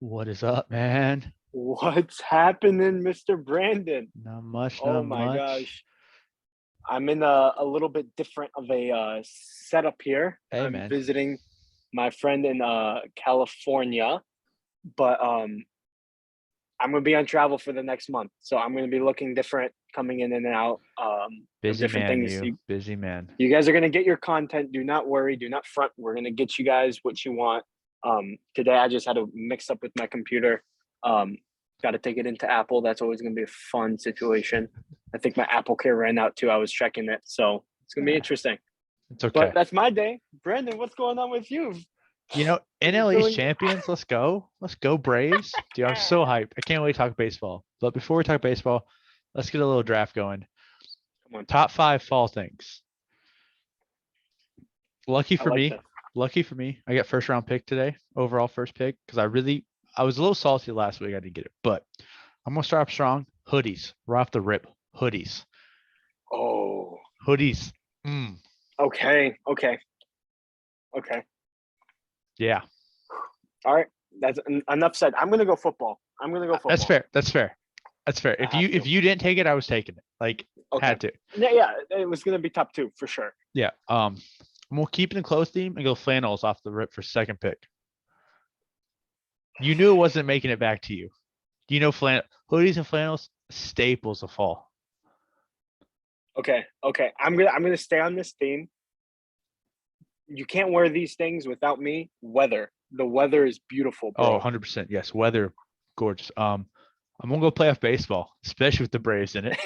What is up, man? What's happening, Mr. Brandon? Not much, Oh not my much. gosh. I'm in a little bit different of a setup here. Hey, I'm man. visiting my friend in California, but I'm gonna be on travel for the next month. So I'm gonna be looking different, coming in and out of Busy different man, things. you. Busy man. You guys are gonna get your content. Do not worry, do not front. We're gonna get you guys what you want. Today I just had to mix up with my computer. Um, Got to take it into Apple. That's always going to be a fun situation. I think my Apple Care ran out too. I was checking it, so it's going to be Yeah, interesting. it's okay. But that's my day. Brandon, what's going on with you? NL East Feeling- champions. Let's go. Let's go, Braves. Dude, I'm so hyped. I can't wait to talk baseball. But before we talk baseball, let's get a little draft going. Come on. Top 5 fall things. Lucky I for like me. that. Lucky for me. I got first round pick today. Overall first pick. Because I was a little salty last week. I didn't get it. But I'm going to start off strong. Hoodies. Right off the rip. Hoodies. Oh, Hoodies. okay. Yeah. All right. That's enough said. I'm going to go football. That's fair. That's fair. That's fair. I have If to. you didn't take it, I was taking it. Like Okay. had to. Yeah, it was going to be top 2 for sure. Yeah. We'll keep it in close theme and go flannels off the rip for second pick. You knew it wasn't making it back to you. Do you know hoodies and flannels staples of fall? Okay. I'm gonna stay on this theme. You can't wear these things without me. Weather. The weather is beautiful, bro. Oh, 100%. Yes. Weather, gorgeous. I'm gonna go playoff baseball, especially with the Braves in it.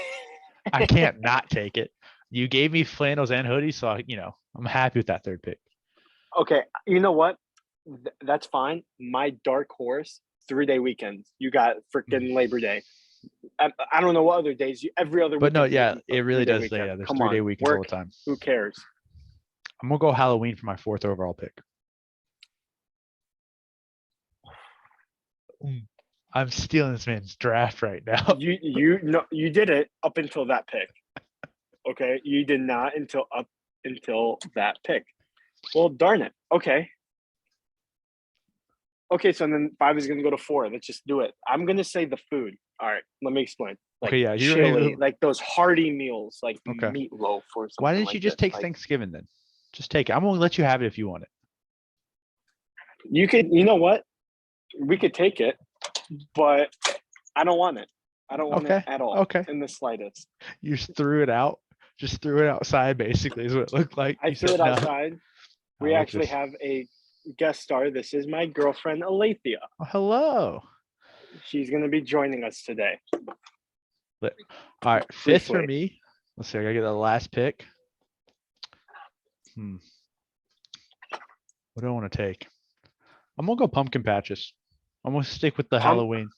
I can't not take it. You gave me flannels and hoodies, so I'm happy with that third pick. Okay, you know what? That's fine. My dark horse, 3-day weekends. You got freaking Labor Day. I don't know what other days. Every other But no, weekend. yeah, it really does say, weekend. yeah, there's Come 3-day on, weekends all work. the time. Who cares? I'm gonna go Halloween for my 4th overall pick. I'm stealing this man's draft right now. You did it up until that pick. Okay, you did not until that pick. Well, darn it. Okay, so then 5 is gonna go to 4. Let's just do it. I'm gonna say the food. All right, let me explain. Like Okay, yeah, you're chili, able- like those hearty meals, like Okay. meatloaf or something. Why didn't like you just this. take Like, Thanksgiving then? Just take it. I'm gonna let you have it if you want it. you could, you know what? We could take it, but I don't want it. I don't want it at all. Okay. In the slightest. You just threw it out. Just threw it outside, basically, is what it looked like. I You threw said it no. outside. We like actually this. have a guest star. This is my girlfriend, Alethea. Oh, hello. She's going to be joining us today. All right, 5th for me. Let's see. I gotta get the last pick. What do I want to take? I'm gonna go pumpkin patches. I'm gonna stick with the Halloween.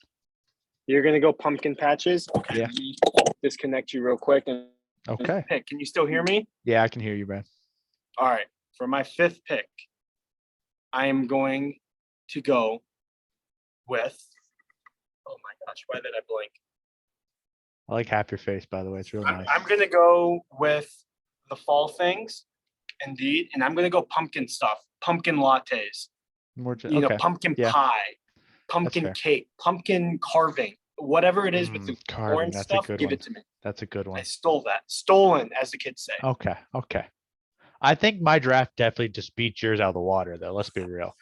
You're going to go pumpkin patches? Okay. Yeah. Disconnect you real quick. Okay. Pick. Can you still hear me? Yeah, I can hear you, man. All right. For my 5th pick, I am going to go with. Oh my gosh! Why did I blink? I like half your face, by the way. It's real nice. I'm going to go with the fall things, indeed, and I'm going to go pumpkin stuff, pumpkin lattes. Pumpkin pie, pumpkin cake, pumpkin carving, whatever it is with the orange stuff. Give it to me. That's a good one. I stole that. Stolen, as the kids say. Okay. I think my draft definitely just beat yours out of the water, though. Let's be real.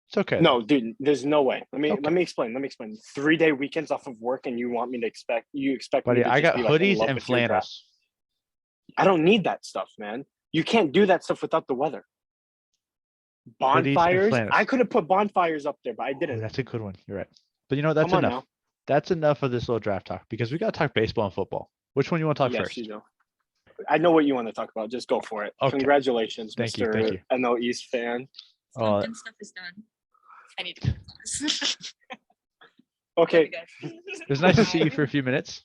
It's okay. No, dude, there's no way. Let me explain. 3-day weekends off of work, and you want me to expect me Buddy, to I got just be like in hoodies love and with your draft. flannels. I don't need that stuff, man. You can't do that stuff without the weather. Bonfires. I could have put bonfires up there, but I didn't. Oh, that's a good one. You're right. But you know, that's enough. Now. That's enough of this little draft talk because we got to talk baseball and football. Which one you want to talk first? You know. I know what you want to talk about. Just go for it. Okay. Congratulations, thank Mr. You. NL East fan. Pumpkin stuff is done. I need to go. Okay. It was nice to see you for a few minutes.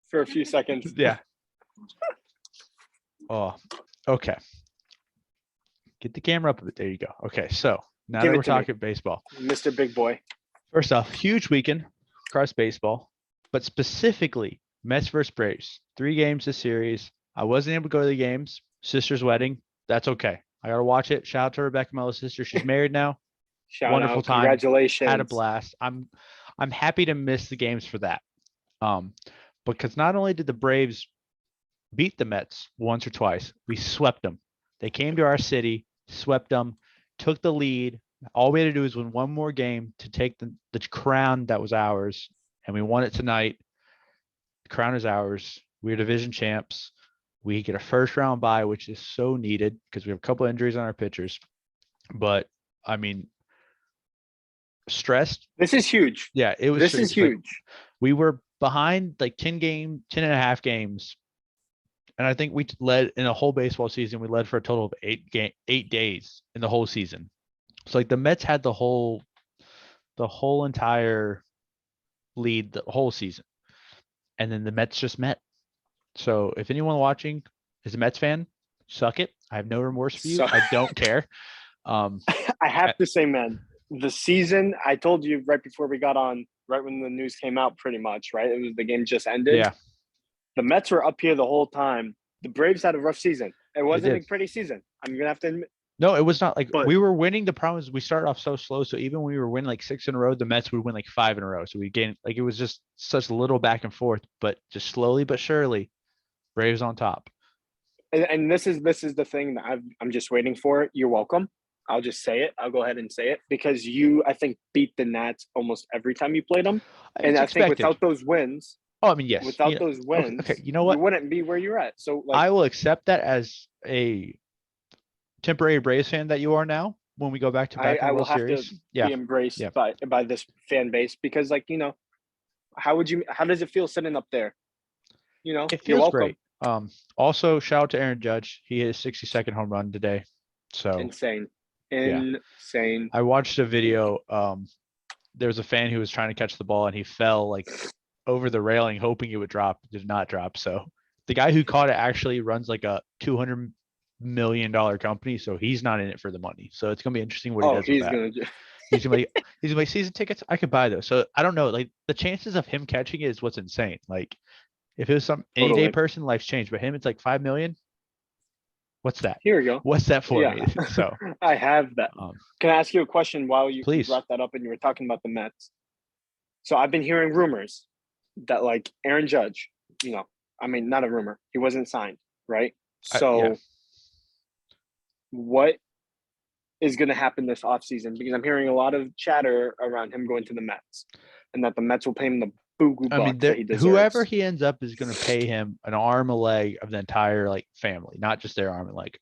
For a few seconds. Yeah. Oh, okay. Get the camera up a bit. There you go. Okay, so now that we're talking baseball. Mr. Big Boy. First off, huge weekend across baseball, but specifically Mets versus Braves. 3 games this series. I wasn't able to go to the games. Sister's wedding. That's okay. I got to watch it. Shout out to Rebecca, my little sister. She's married now. Shout Wonderful out. time. Congratulations. Had a blast. I'm happy to miss the games for that. Because not only did the Braves beat the Mets once or twice, we swept them. They came to our city, swept them, took the lead. All we had to do was win one more game to take the crown that was ours, and we won it tonight. The crown is ours. We're division champs. We get a first round bye, which is so needed because we have a couple injuries on our pitchers. But I mean, stressed. This is huge. Yeah, it was. This is like, huge. we were behind like 10 and a half games. And I think we led in a whole baseball season. We led for a total of 8 days in the whole season. So like the Mets had the whole entire lead the whole season. And then the Mets just met. So if anyone watching is a Mets fan, suck it. I have no remorse for you. I don't care. I have to say, man, the season, I told you right before we got on, right when the news came out, pretty much, right? It was the game just ended. Yeah. The Mets were up here the whole time. The Braves had a rough season. It wasn't a pretty season. I'm going to have to admit. No, it was not like we were winning. The problem is we started off so slow. So even when we were winning like 6 in a row, the Mets would win like 5 in a row. So we gained like it was just such a little back and forth, but just slowly but surely, Braves on top. And this is the thing that I'm just waiting for. You're welcome. I'll just say it. I'll go ahead and say it because you, I think, beat the Nats almost every time you played them. And I think without those wins. Oh, I mean, yes. Without those wins, okay. You know what? You wouldn't be where you're at. So like, I will accept that as a temporary Braves fan that you are now. When we go back to I will World have Series, to be embraced yeah. by this fan base because, like, you know, how does it feel sitting up there? You know, it feels great. Also, shout out to Aaron Judge. He hit his 62nd home run today. So insane. I watched a video. There was a fan who was trying to catch the ball and he fell like over the railing, hoping it would drop. It did not drop. So the guy who caught it actually runs like a $200 million company, so he's not in it for the money. So it's gonna be interesting what he does with that. He's gonna be season tickets. I could buy those. So I don't know. Like the chances of him catching it is what's insane. Like if it was some any day person, life's changed. But him, it's like 5 million. What's that? Here we go. What's that for me? So I have that. Can I ask you a question while you please brought that up and you were talking about the Mets? So I've been hearing rumors that like Aaron Judge, you know, I mean, not a rumor. He wasn't signed, right? So what is going to happen this offseason? Because I'm hearing a lot of chatter around him going to the Mets and that the Mets will pay him the boo-goo bucks that he deserves. Whoever he ends up is going to pay him an arm, a leg of the entire like family, not just their arm and leg.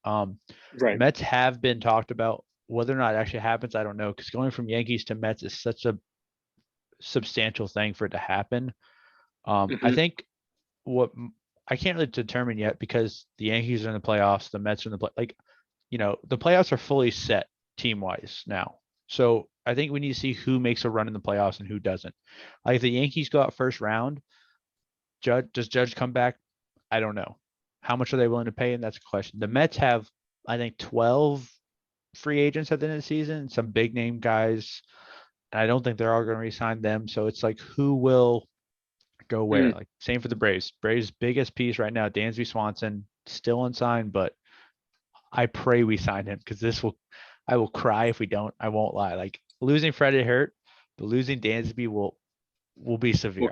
Right. Mets have been talked about. Whether or not it actually happens, I don't know. Because going from Yankees to Mets is such a substantial thing for it to happen. I think what I can't really determine yet because the Yankees are in the playoffs, the Mets are in the like, you know, the playoffs are fully set team wise now. So I think we need to see who makes a run in the playoffs and who doesn't. Like if the Yankees go out first round, does Judge come back? I don't know. How much are they willing to pay? And that's a question. The Mets have, I think, 12 free agents at the end of the season, some big name guys. And I don't think they're all going to re-sign them. So it's like, who will go where? Like same for the Braves. Braves' biggest piece right now, Dansby Swanson, still unsigned, but I pray we sign him because I will cry if we don't. I won't lie. Like losing Freddie hurt, but losing Dansby will be severe.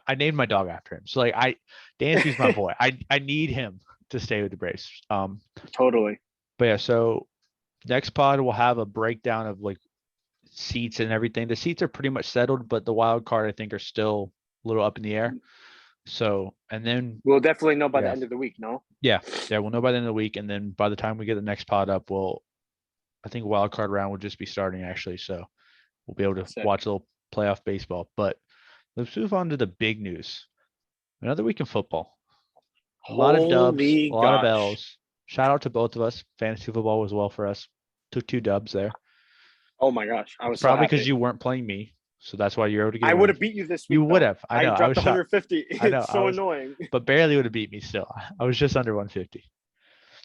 I named my dog after him. So like Dansby's my boy. I need him to stay with the Braves. Totally. But yeah, so next pod we'll have a breakdown of like seats and everything. The seats are pretty much settled, but the wild card I think are still a little up in the air. So, and then we'll definitely know by the end of the week, no? Yeah, we'll know by the end of the week. And then by the time we get the next pod up, I think wild card round will just be starting actually. So we'll be able to watch a little playoff baseball. But let's move on to the big news. Another week in football. A lot of dubs, a lot of L's. Shout out to both of us. Fantasy football was well for us. Took 2 dubs there. Oh my gosh. I was probably because you weren't playing me. So that's why you're able to get I would have beat you this week. You would have. I know. I dropped 150. It's so annoying. But barely would have beat me still. I was just under 150.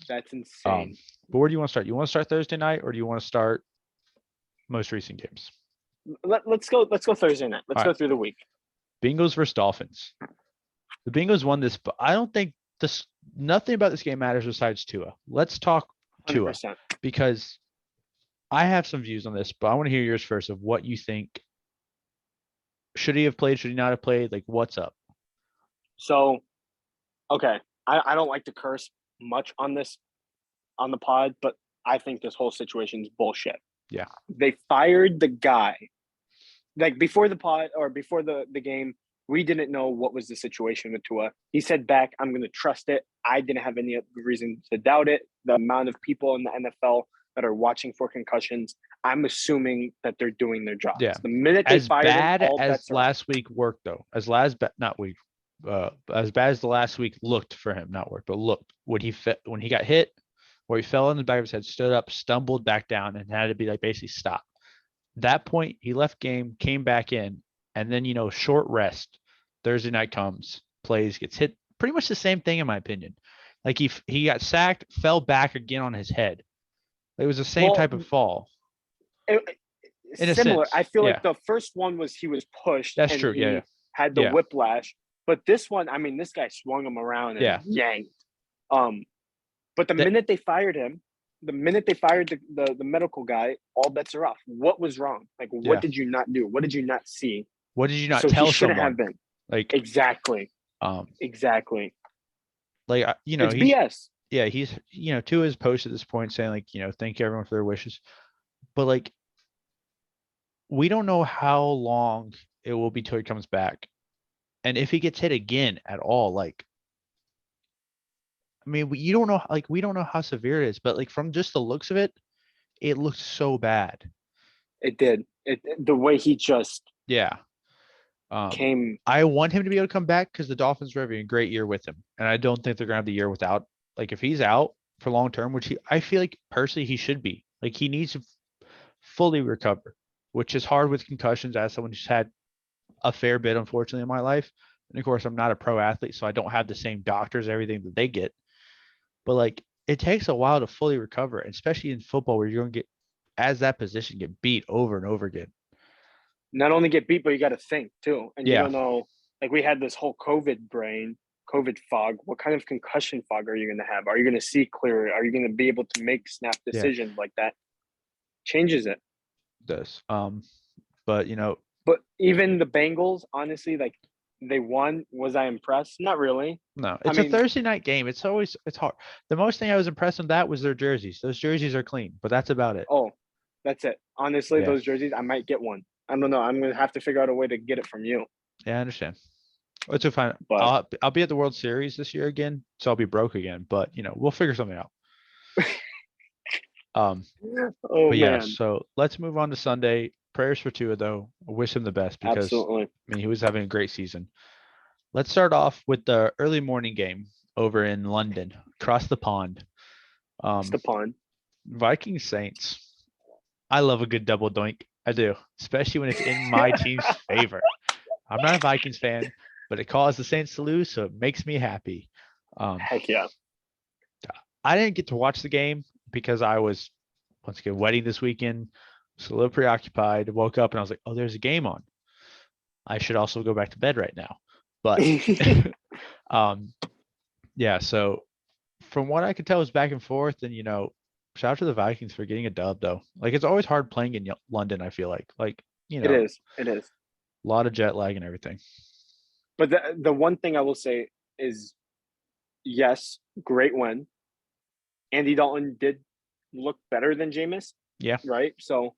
That's insane. But where do you want to start? You want to start Thursday night or do you want to start most recent games? Let's go Thursday night. Let's go through the week. Bengals versus Dolphins. The Bengals won this, but I don't think nothing about this game matters besides Tua. Let's talk Tua 100%. because I have some views on this, but I want to hear yours first of what you think. Should he have played? Should he not have played? Like, what's up? So, okay, I don't like to curse much on this on the pod, but I think this whole situation is bullshit. Yeah. They fired the guy. Like before the pod or before the game, we didn't know what was the situation with Tua. He said back, I'm going to trust it. I didn't have any reason to doubt it. The amount of people in the NFL that are watching for concussions, I'm assuming that they're doing their jobs. Yeah. The minute they As fired bad him, all as bets are off. last week worked, though, as bad as the last week looked for him, not worked, but looked when he got hit, where he fell on the back of his head, stood up, stumbled back down, and had to be like basically stopped. That point, he left game, came back in, and then short rest. Thursday night comes, plays, gets hit. Pretty much the same thing in my opinion. Like he got sacked, fell back again on his head. It was the same type of fall. In a Similar. sense, I feel yeah. like the first one was he was pushed. That's and true. He Yeah. had the Yeah. whiplash, but this one, I mean, this guy swung him around and Yeah. yanked. But the minute they fired him, the minute they fired the medical guy, all bets are off. What was wrong? Like, what Yeah. did you not do? What did you not see? What did you not So tell he shouldn't someone? have been. Like, Exactly. Exactly. like It's he's BS. yeah, he's to his post at this point saying like, thank you everyone for their wishes. But like we don't know how long it will be till he comes back. And if he gets hit again at all, like I mean, you don't know, like we don't know how severe it is, but like from just the looks of it, it looks so bad. It did. The way he just Yeah. came. I want him to be able to come back because the Dolphins are having a great year with him. And I don't think they're gonna have the year without. Like if he's out for long term, which I feel like personally he should be. Like he needs to fully recover, which is hard with concussions as someone who's had a fair bit, unfortunately, in my life. And of course, I'm not a pro athlete, so I don't have the same doctors, everything that they get. But like it takes a while to fully recover, especially in football where you're going to get, as that position, get beat over and over again. Not only get beat, but you got to think too. And Yeah. you don't know, like we had this whole COVID fog. What kind of concussion fog are you going to have? Are you going to see clearer? Are you going to be able to make snap decisions like that? Changes it. Does. But But even the Bengals, honestly, like they won. Was I impressed? Not really. no, it's a Thursday night game. It's hard. The most thing I was impressed with that was their jerseys. Those jerseys are clean, but that's about it. Oh, that's it. Honestly, Yeah. those jerseys, I might get one. I don't know. I'm going to have to figure out a way to get it from you. Yeah, I understand. It's a fine. But I'll be at the World Series this year again, so I'll be broke again. But we'll figure something out. oh But yeah, man, so let's move on to Sunday. Prayers for Tua, though. I wish him the best because absolutely. I mean he was having a great season. Let's start off with the early morning game over in London, across the pond. It's the pond. Vikings Saints. I love a good double doink. I do, especially when it's in my team's favor. I'm not a Vikings fan, but it caused the Saints to lose, so it makes me happy. Heck yeah. I didn't get to watch the game because I was, once again, wedding this weekend. So a little preoccupied. Woke up and I was like, oh, there's a game on. I should also go back to bed right now. But yeah, so from what I could tell, it was back and forth. And, shout out to the Vikings for getting a dub, though. Like, it's always hard playing in London, I feel like. Like, It is. a lot of jet lag and everything. But the one thing I will say is, yes, great win. Andy Dalton did look better than Jameis. Yeah. Right. So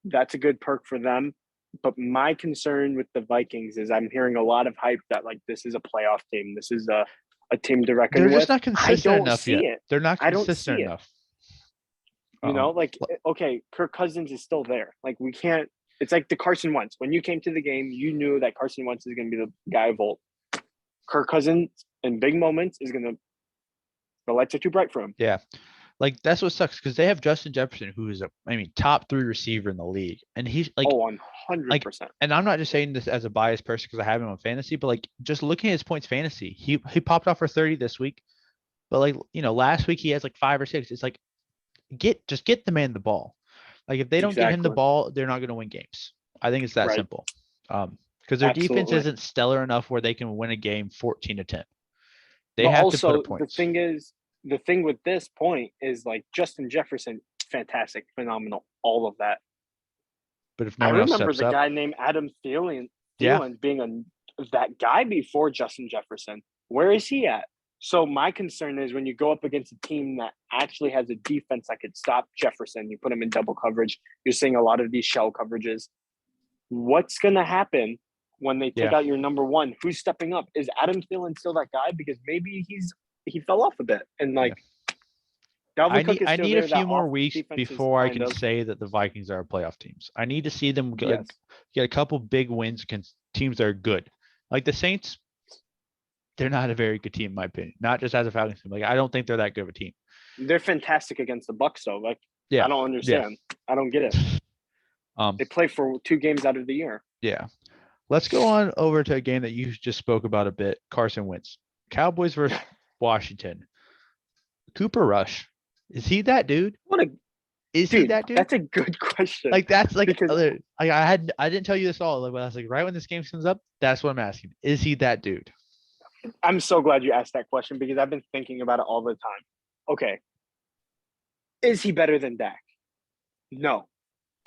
that's a good perk for them. But my concern with the Vikings is I'm hearing a lot of hype that like this is a playoff team. This is a team to reckon with. They're just not consistent enough yet. It. They're not I don't consistent see it. enough. Like, okay, Kirk Cousins is still there. Like we can't. It's like the Carson Wentz. When you came to the game, you knew that Carson Wentz is going to be the guy of old. Kirk Cousins in big moments is going to. The lights are too bright for him. Yeah. Like that's what sucks because they have Justin Jefferson, who is top 3 receiver in the league, and he's like 100%. And I'm not just saying this as a biased person because I have him on fantasy, but like just looking at his points fantasy, he popped off for 30 this week, but like last week he has like 5 or 6. It's like just get the man the ball. Like if they don't get him the ball, they're not going to win games. I think it's that simple. Because their defense isn't stellar enough where they can win a game 14-10. They have to put a point. The thing with this point is like Justin Jefferson fantastic, phenomenal, all of that. But if no I one else remember steps the up, guy named Adam Thielen, Yeah. being that guy before Justin Jefferson. Where is he at? So my concern is when you go up against a team that actually has a defense that could stop Jefferson, you put him in double coverage. You're seeing a lot of these shell coverages. What's going to happen when they take Yeah. out your number one? Who's stepping up? Is Adam Thielen still that guy? Because maybe he fell off a bit. And like Dalvin Cook is I still need a there. few That more off weeks defense is before I kind can of say that the Vikings are playoff teams. I need to see them yes. get a couple big wins against teams that are good. Like the Saints, they're not a very good team, in my opinion. Not just as a Falcons team. Like I don't think they're that good of a team. They're fantastic against the Bucks, though. Like Yeah. I don't understand. I don't get it. They play for 2 games out of the year. Yeah. Let's go on over to a game that you just spoke about a bit. Carson Wentz. Cowboys versus Washington. Cooper Rush. Is he that dude? Is he that dude? That's a good question. Like that's like because like I didn't tell you this all. Like I was like right when this game comes up, that's what I'm asking. Is he that dude? I'm so glad you asked that question because I've been thinking about it all the time. Okay. Is he better than Dak? No.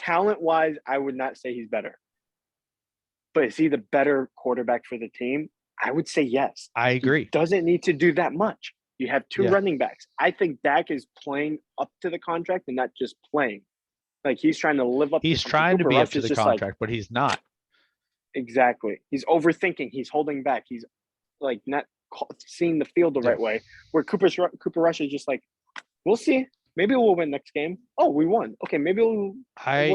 Talent-wise, I would not say he's better. But is he the better quarterback for the team? I would say yes. I agree. He doesn't need to do that much. You have 2 running backs. I think Dak is playing up to the contract and not just playing. Like he's trying to live up. He's to trying to Cooper be Rush up to is the just contract, but he's not. Exactly. He's overthinking. He's holding back. He's like not seeing the field the right way. Where Cooper Rush is just like, we'll see. Maybe we'll win next game. Oh, we won. Okay, maybe we'll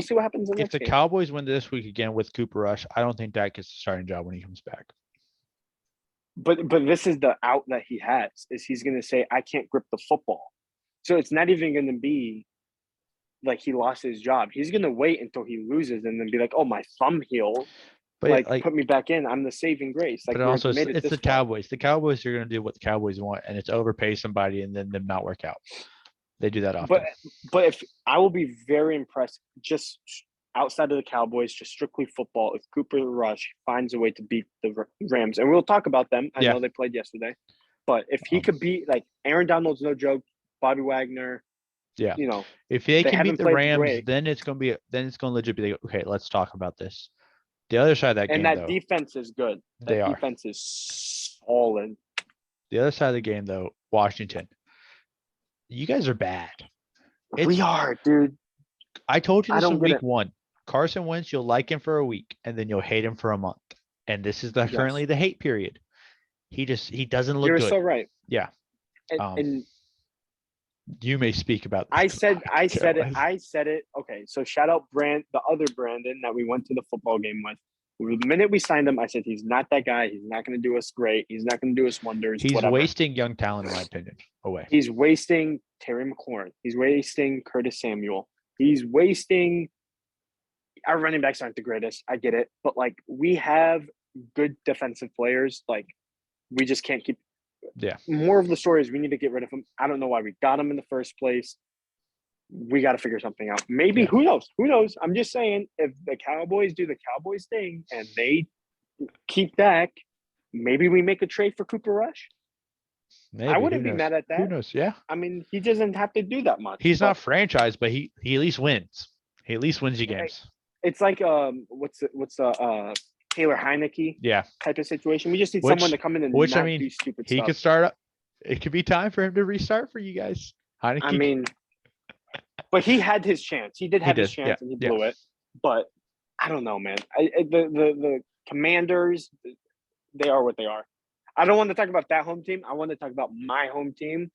see what happens in the next game. If the Cowboys win this week again with Cooper Rush, I don't think Dak gets the starting job when he comes back. But this is the out that he has, is he's going to say, I can't grip the football. So it's not even going to be like he lost his job. He's going to wait until he loses and then be like, oh, my thumb healed. But like put me back in. I'm the saving grace. Like, but also, it's the Cowboys. The Cowboys are going to do what the Cowboys want, and it's overpay somebody and then them not work out. They do that often. But if I will be very impressed, just outside of the Cowboys, just strictly football, if Cooper Rush finds a way to beat the Rams, and we'll talk about them. I know they played yesterday, but if he could beat like Aaron Donald's no joke, Bobby Wagner, if they can beat the Rams, then it's going to legit be like, okay, let's talk about this. The other side of that game, that defense is good. That defense is solid. The other side of the game, though, Washington. You guys are bad. We are, dude. I told you this in week 1. Carson Wentz, you'll like him for a week, and then you'll hate him for a month. And this is currently the hate period. He doesn't look good. You're so right. Yeah. And you may speak about this. I said it. Okay, so shout out the other Brandon that we went to the football game with. The minute we signed him, I said he's not that guy. He's not going to do us great. He's not going to do us wonders. He's wasting young talent, in my opinion, away. He's wasting Terry McLaurin. He's wasting Curtis Samuel. He's wasting – our running backs aren't the greatest. I get it. But, like, we have good defensive players. Like, we just can't keep – Yeah. More of the story is we need to get rid of him. I don't know why we got him in the first place. We got to figure something out. Maybe, who knows? Who knows? I'm just saying, if the Cowboys do the Cowboys thing and they keep Dak, maybe we make a trade for Cooper Rush. Maybe. I wouldn't be mad at that. Who knows? Yeah. I mean, he doesn't have to do that much. He's not franchised, but he at least wins. He at least wins you games. It's like what's Taylor Heineke type of situation. We just need someone to come in and do stupid stuff. He could start up. It could be time for him to restart for you guys. Heineke. I mean, but he had his chance. He did have his chance, and he blew it. But I don't know, man. The Commanders, they are what they are. I don't want to talk about that home team. I want to talk about my home team.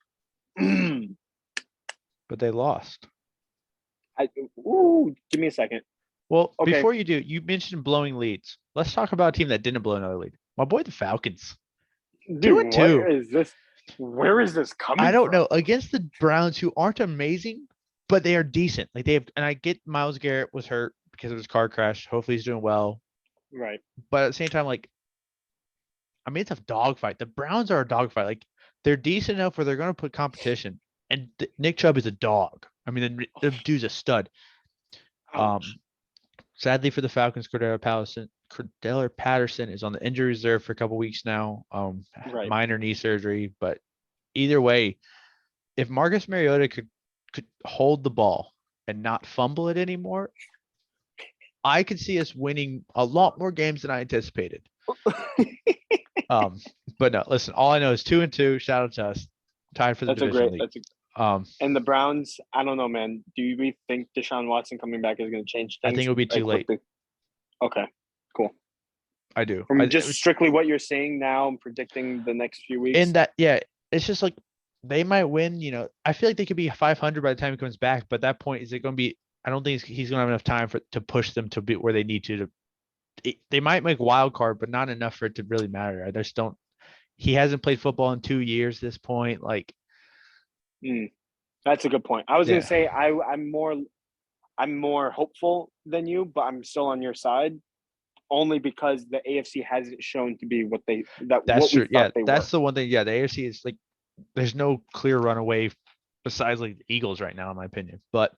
But they lost. Give me a second. Well, before you do, you mentioned blowing leads. Let's talk about a team that didn't blow another lead. My boy, the Falcons. Dude, where is this coming from? I don't know. Against the Browns, who aren't amazing, but they are decent. Like and I get Myles Garrett was hurt because of his car crash. Hopefully he's doing well. Right. But at the same time, it's a dogfight. The Browns are a dogfight. Like, they're decent enough where they're going to put competition. And Nick Chubb is a dog. I mean, the dude's a stud. Sadly for the Falcons, Cordell Patterson is on the injury reserve for a couple weeks now. Minor knee surgery. But either way, if Marcus Mariota could hold the ball and not fumble it anymore, I could see us winning a lot more games than I anticipated. But no, listen, all I know is 2-2. Shout out to us. Tied for the division lead. And the Browns, I don't know, man. Do we think Deshaun Watson coming back is going to change things? I think it'll be too late. Okay, cool. I do. From just strictly what you're saying now and predicting the next few weeks. In that, yeah, it's just like they might win. I feel like they could be 500 by the time he comes back. But at that point, is it going to be? I don't think he's going to have enough time to push them to be where they need to. They might make wild card, but not enough for it to really matter. I just don't. He hasn't played football in 2 years at this point. Like, that's a good point. I was going to say I'm more hopeful than you, but I'm still on your side. Only because the AFC hasn't shown to be what they that's true. Yeah, that's were. the one thing. Yeah, the AFC is like there's no clear runaway besides like the Eagles right now, in my opinion. But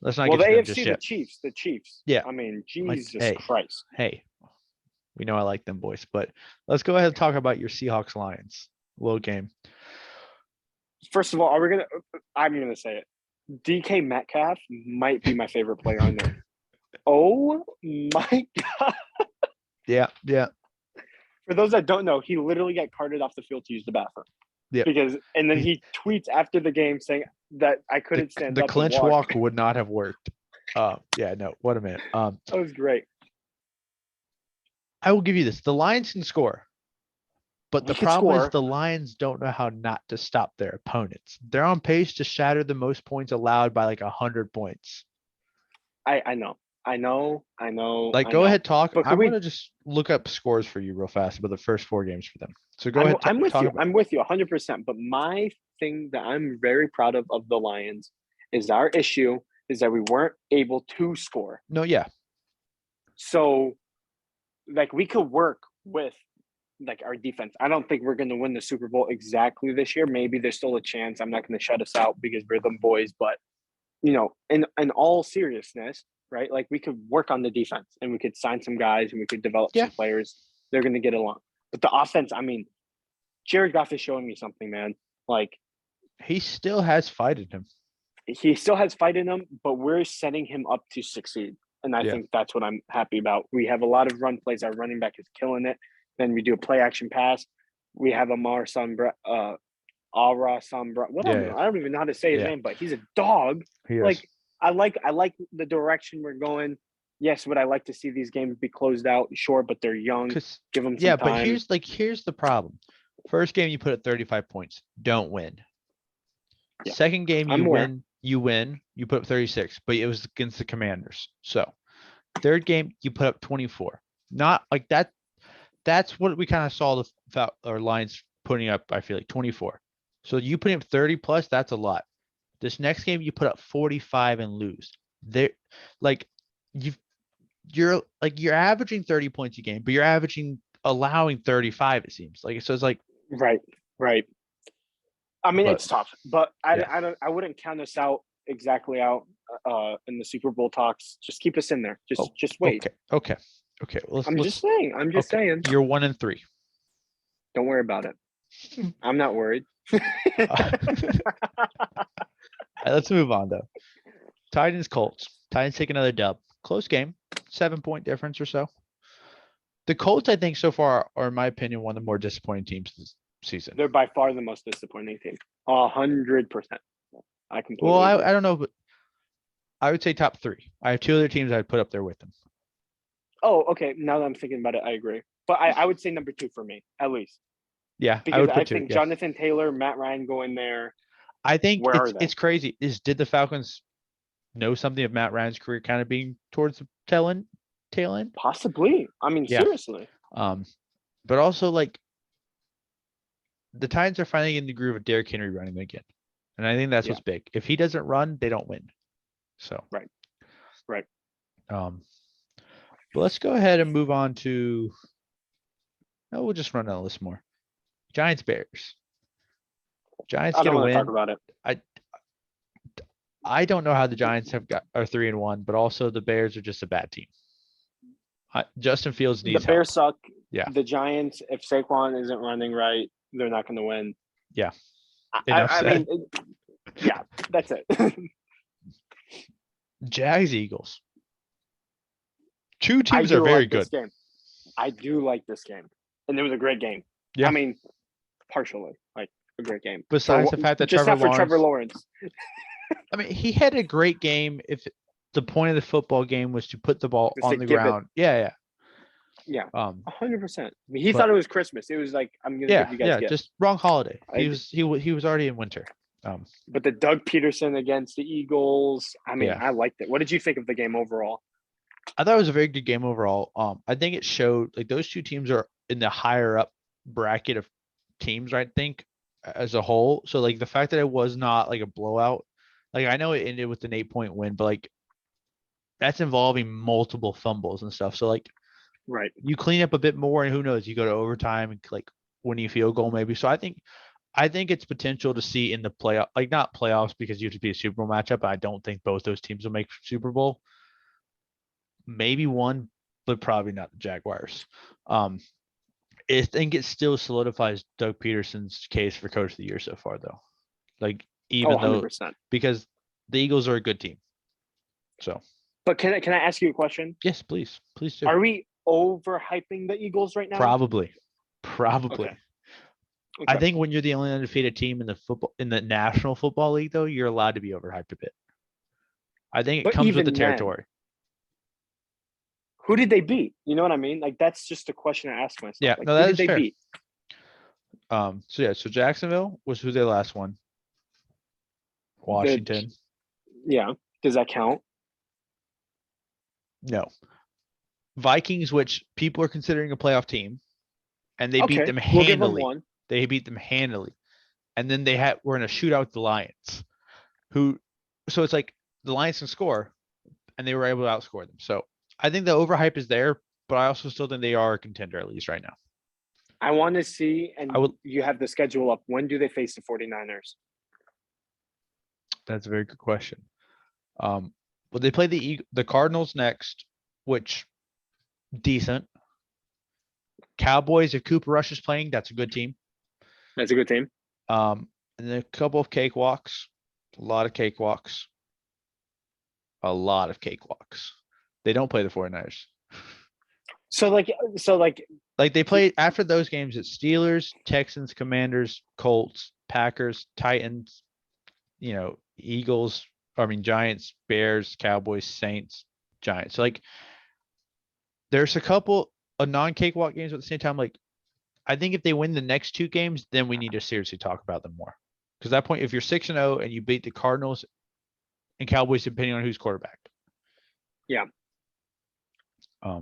let's not get to the them AFC, just yet. the Chiefs. Yeah, I mean, Jesus hey, Christ. Hey, we know I like them boys, but let's go ahead and talk about your Seahawks Lions little game. First of all, I'm gonna say it. DK Metcalf might be my favorite player on there. Oh my God. Yeah. For those that don't know, he literally got carted off the field to use the bathroom. Yeah. And then he tweets after the game saying that I couldn't stand up. The clinch walk would not have worked. Yeah, no, what a minute. That was great. I will give you this. The Lions can score. But the problem is the Lions don't know how not to stop their opponents. They're on pace to shatter the most points allowed by like 100 points. I know. Like, go ahead, talk. I'm going to just look up scores for you real fast about the first 4 games for them. So go ahead. I'm with you. I'm with you 100%. But my thing that I'm very proud of the Lions is our issue is that we weren't able to score. No, yeah. So, like, we could work with, like, our defense. I don't think we're going to win the Super Bowl exactly this year. Maybe there's still a chance. I'm not going to shut us out because we're them boys. But, in all seriousness, right? Like, we could work on the defense and we could sign some guys and we could develop some players. They're going to get along. But the offense, I mean, Jared Goff is showing me something, man. Like, he still has fight in him. He still has fight in him, but we're setting him up to succeed. And I think that's what I'm happy about. We have a lot of run plays. Our running back is killing it. Then we do a play action pass. We have Amar Sombra, Aura Sombra. I don't even know how to say his name, but he's a dog. Like, I like the direction we're going. Yes, would I like to see these games be closed out? Sure, but they're young. Give them some time. But here's the problem. First game you put up 35 points, don't win. Yeah. Second game you win. You put up 36, but it was against the Commanders. So third game you put up 24. Not like that. That's what we kind of saw our Lions putting up. I feel like 24. So you putting up 30 plus, that's a lot. This next game you put up 45 and lose. You're averaging 30 points a game, but you're allowing 35. It seems like so. It's like right. I mean, it's tough, but I wouldn't count us out exactly in the Super Bowl talks. Just keep us in there. Just wait. Okay. Well, I'm just saying. You're 1-3. Don't worry about it. I'm not worried. Let's move on though. Titans Colts. Titans take another dub. Close game. 7-point difference or so. The Colts, I think, so far are, in my opinion, one of the more disappointing teams this season. They're by far the most disappointing team. 100%. I completely agree. I don't know, but I would say top 3. I have 2 other teams I'd put up there with them. Oh, okay. Now that I'm thinking about it, I agree. But I would say number 2 for me, at least. Yeah, because I think Jonathan Taylor, Matt Ryan go in there. I think it's crazy. Did the Falcons know something of Matt Ryan's career kind of being towards the tail end? Possibly. I mean, seriously. But also like the Titans are finally in the groove of Derrick Henry running again. And I think that's what's big. If he doesn't run, they don't win. So right. But let's go ahead and move on to we'll just run down the list more. Giants Bears. Giants get a win. Talk about it. I don't know how the Giants are 3-1, but also the Bears are just a bad team. Justin Fields needs the Bears help. Suck. Yeah. The Giants, if Saquon isn't running right, they're not going to win. Yeah. I mean, that's it. Jags Eagles. Two I teams do are very like good. this game. I do like this game, and it was a great game. Yeah. I mean, partially like a great game. Besides the fact that just Trevor not for Trevor Lawrence, Lawrence. I mean, he had a great game. If the point of the football game was to put the ball Just on to the give it- ground, yeah. Yeah, Um, 100%. He But- thought it was Christmas. It was like, I'm gonna yeah, give you guys yeah, gifts. just wrong holiday. I- He was already in winter. But the Doug Peterson against the Eagles, I mean, Yeah. I liked it. What did you think of the game overall? I thought it was a very good game overall. I think it showed like those two teams are in the higher up bracket of teams, I think, as a whole. So like the fact that it was not like a blowout, like I know it ended with an 8-point win, but like that's involving multiple fumbles and stuff. So like Right. you clean up a bit more, and who knows, you go to overtime and like winning field goal maybe. So I think it's potential to see in the playoff, like not playoffs because you have to be a Super Bowl matchup. I don't think both those teams will make Super Bowl. Maybe one, but probably not the Jaguars. I think it still solidifies Doug Peterson's case for coach of the year so far, though. Like even Oh, though 100%. because the Eagles are a good team. So But can I ask you a question? yes, please do. Are we overhyping the Eagles right now? Probably. Okay. I think when you're the only undefeated team in the National Football League, though, you're allowed to be overhyped a bit. I think it But comes with even the then, territory. Who did they beat? You know what I mean? Like that's just a question I ask myself. Yeah, like, no, who that did is they fair. beat? So Jacksonville was who their last one. Washington. Yeah. Does that count? No. Vikings, which people are considering a playoff team, and they beat them We'll give them handily. one. They beat them handily. And then were in a shootout with the Lions, so it's like the Lions can score, and they were able to outscore them. So I think the overhype is there, but I also still think they are a contender at least right now. I want to see, and I would- you have the schedule up. When do they face the 49ers? That's a very good question. Well, they play the Cardinals next, which decent. Cowboys, if Cooper Rush is playing, that's a good team. That's a good team. And then a couple of cakewalks, a lot of cakewalks. They don't play the 49ers. So like Like they play after those games, it's Steelers, Texans, Commanders, Colts, Packers, Titans, Eagles, Giants, Bears, Cowboys, Saints, Giants. So like there's a couple of non-cakewalk games at the same time. Like I think if they win the next two games, then we need to seriously talk about them more. Because at that point, if you're 6-0 and you beat the Cardinals and Cowboys, depending on who's quarterback. Yeah. I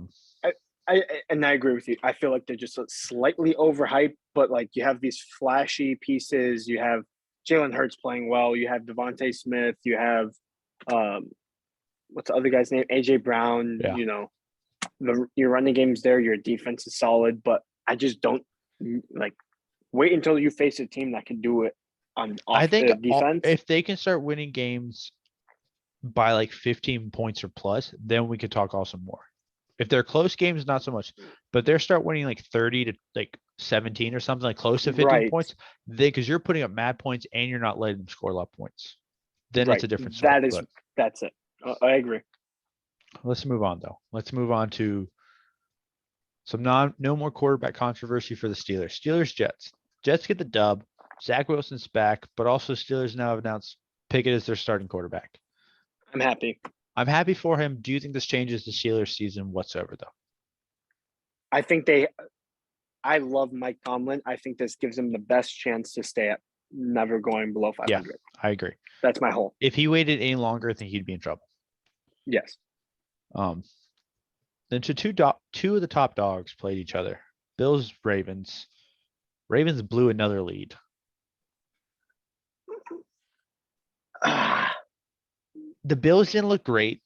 I agree with you. I feel like they're just slightly overhyped, but like you have these flashy pieces. You have Jalen Hurts playing well. You have Devontae Smith. You have what's the other guy's name? AJ Brown. Yeah. Your running game's there. Your defense is solid, but I just don't like wait until you face a team that can do it on I think the defense. if they can start winning games by like 15 points or plus, then we could talk also more. If they're close games, not so much. But they start winning like 30 to like 17 or something, like close to 15 points, because you're putting up mad points and you're not letting them score a lot of points. Then it's a different story. That's it. I agree. Let's move on though. Let's move on to some no more quarterback controversy for the Steelers. Steelers Jets. Jets get the dub. Zach Wilson's back, but also Steelers now have announced Pickett as their starting quarterback. I'm happy. I'm happy for him. Do you think this changes the Steelers season whatsoever though? I love Mike Tomlin. I think this gives him the best chance to stay at never going below 500. Yeah, I agree. That's my whole. If he waited any longer, I think he'd be in trouble. Yes. Then two of the top dogs played each other. Bills, Ravens. Ravens blew another lead. The Bills didn't look great.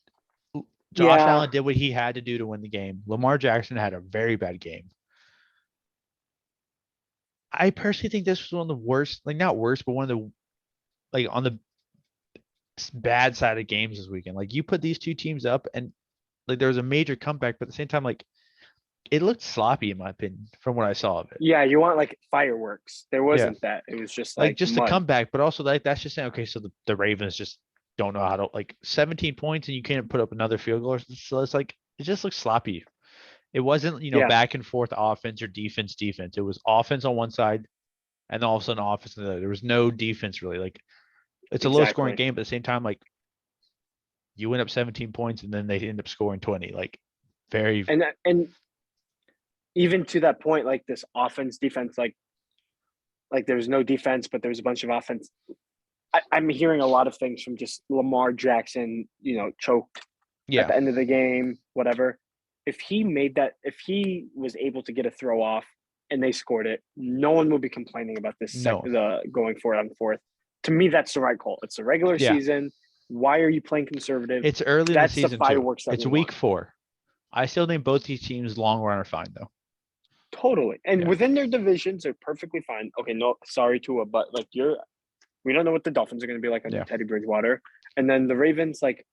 Josh Allen did what he had to do to win the game. Lamar Jackson had a very bad game. I personally think this was one of the worst, like not worst, but one of the, like on the bad side of games this weekend. Like you put these two teams up and like there was a major comeback, but at the same time, like it looked sloppy in my opinion from what I saw of it. Yeah, you want like fireworks. There wasn't that. It was just like just mud. a comeback, but also like that's just saying, okay, so the Ravens just don't know how to, like, 17 points and you can't put up another field goal. So it's like, it just looks sloppy. It wasn't, Yeah. back and forth offense or defense. It was offense on one side and then all of a sudden offense on the other. There was no defense really. Like, it's a low scoring Exactly. game, but at the same time, like, you went up 17 points and then they end up scoring 20. Like, very, And even to that point, like this offense, defense, like there was no defense, but there was a bunch of offense. I'm hearing a lot of things from just Lamar Jackson, choked at yeah, the end of the game, whatever. If he was able to get a throw off and they scored it, no one will be complaining about this No. the going for it on fourth. To me, that's the right call. It's the regular Yeah. season. Why are you playing conservative? it's early That's in the season the fireworks too. that It's we week want. 4. I still think both these teams long run are fine though. Totally. And Yeah. within their divisions, they're perfectly fine. Okay, no, sorry, Tua, but like we don't know what the Dolphins are going to be like under Yeah. Teddy Bridgewater. And then the Ravens, like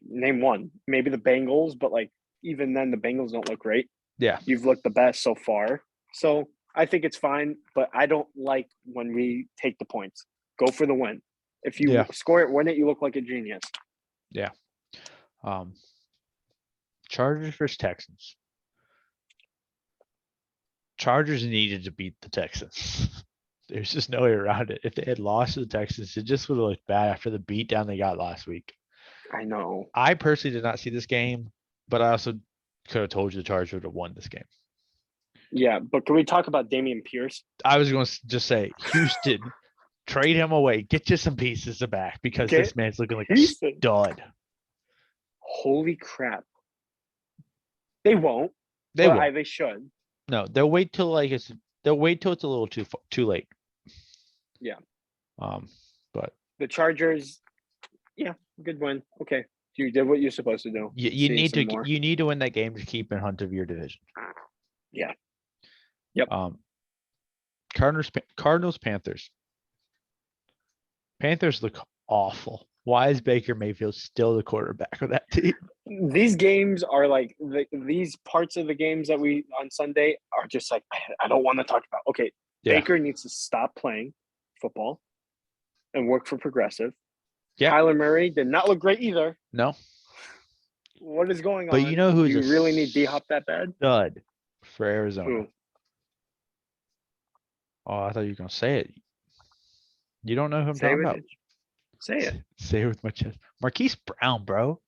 name one, maybe the Bengals, but like even then the Bengals don't look great. Yeah. You've looked the best so far. So I think it's fine, but I don't like when we take the points. Go for the win. If you Yeah. score it, win it, you look like a genius. Yeah. Chargers versus Texans. Chargers needed to beat the Texans. There's just no way around it. If they had lost to the Texans, it just would have looked bad after the beatdown they got last week. I know. I personally did not see this game, but I also could have told you the Chargers would have won this game. Yeah, but can we talk about Dameon Pierce? I was going to just say, Houston, trade him away. Get you some pieces back because this man's looking like a stud. Holy crap. They won't. They will. They should. No, they'll wait till it's a little too late. Yeah. But the Chargers, yeah, good win. Okay. You did what you're supposed to do. you need to win that game to keep in hunt of your division. Yeah. Yep. Cardinals, Panthers. Panthers look awful. Why is Baker Mayfield still the quarterback of that team? These games are like these parts of the games that we on Sunday are just like I don't want to talk about. Okay, Yeah. Baker needs to stop playing football and work for Progressive. Yeah. Kyler Murray did not look great either. No. What is going But on? you know who's Do you really need D-Hop that bad? Stud for Arizona. Who? Oh, I thought you were gonna say it. You don't know who I'm talking about. Say it. Say it with my chest. Marquise Brown, bro.